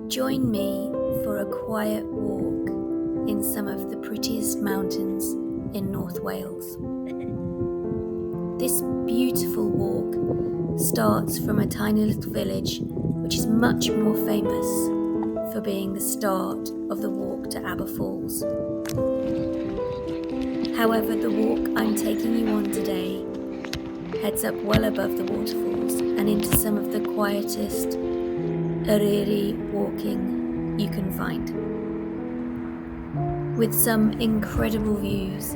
Join me for a quiet walk in some of the prettiest mountains in North Wales. This beautiful walk starts from a tiny little village which is much more famous for being the start of the walk to Aber Falls. However, the walk I'm taking you on today heads up well above the waterfalls and into some of the quietest Eryri walking you can find, with some incredible views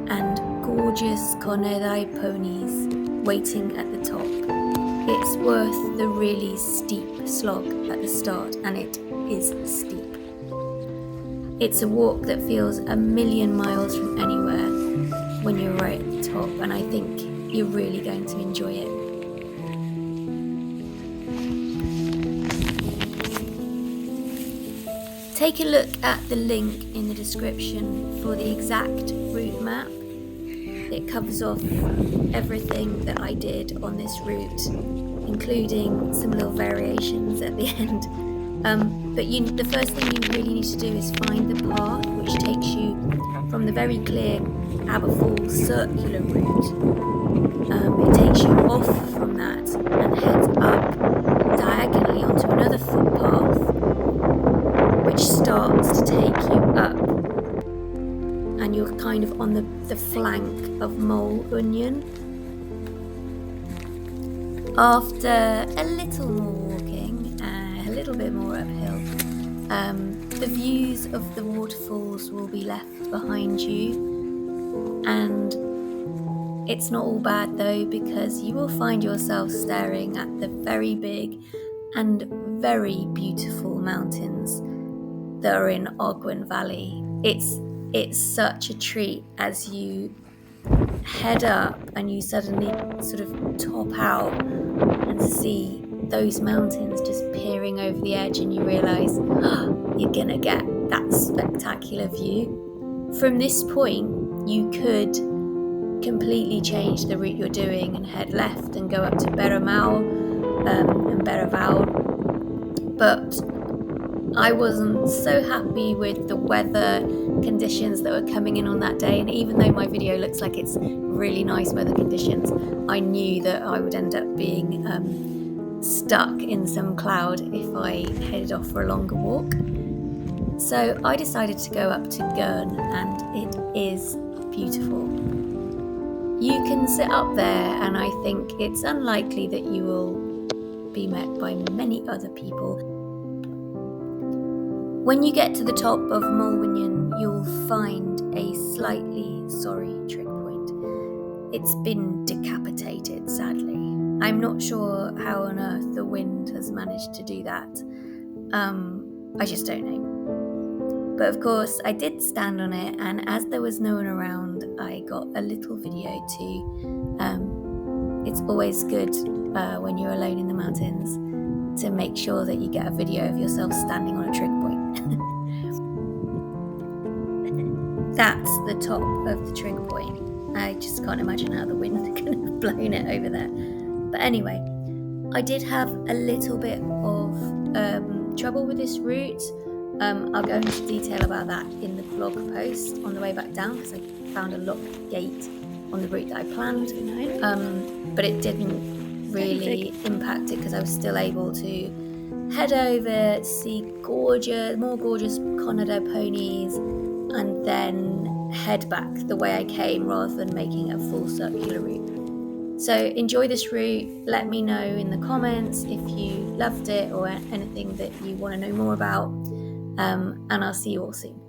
and gorgeous Carneddau ponies waiting at the top. It's worth the really steep slog at the start, and it is steep. It's a walk that feels a million miles from anywhere when you're right at the top, and I think you're really going to enjoy it. Take a look at the link in the description for the exact route map. It covers off everything that I did on this route, including some little variations at the end. But the first thing you really need to do is find the path which takes you from the very clear Aber Falls circular route. It takes you off from that and heads up diagonally onto another footpath which starts to take you up, and you're kind of on the flank of Moel Wnion. After a little more walking, a little bit more uphill, the views of the waterfalls will be left behind you, and it's not all bad though, because you will find yourself staring at the very big and very beautiful mountains that are in Ogwen Valley. It's such a treat as you head up and you suddenly sort of top out and see those mountains just peering over the edge, and you realise you're gonna get that spectacular view. From this point, you could completely change the route you're doing and head left and go up to Aber and Glyderau, but I wasn't so happy with the weather conditions that were coming in on that day, and even though my video looks like it's really nice weather conditions, I knew that I would end up being stuck in some cloud if I headed off for a longer walk. So I decided to go up to Gyrn, and it is beautiful. You can sit up there, and I think it's unlikely that you will be met by many other people. When you get to the top of Moel Wnion, you'll find a slightly sorry trick point. It's been decapitated, sadly. I'm not sure how on earth the wind has managed to do that. I just don't know. But of course, I did stand on it, and as there was no one around, I got a little video too. It's always good when you're alone in the mountains to make sure that you get a video of yourself standing on a trick point. That's the top of the trig point. I just can't imagine how the wind could have blown it over there. But anyway, I did have a little bit of trouble with this route. I'll go into detail about that in the blog post on the way back down, because I found a locked gate on the route that I planned. But it didn't really impact it, because I was still able to head over, see more gorgeous Carneddau ponies, and then head back the way I came rather than making a full circular route. So enjoy this route. Let me know in the comments if you loved it or anything that you want to know more about, and I'll see you all soon.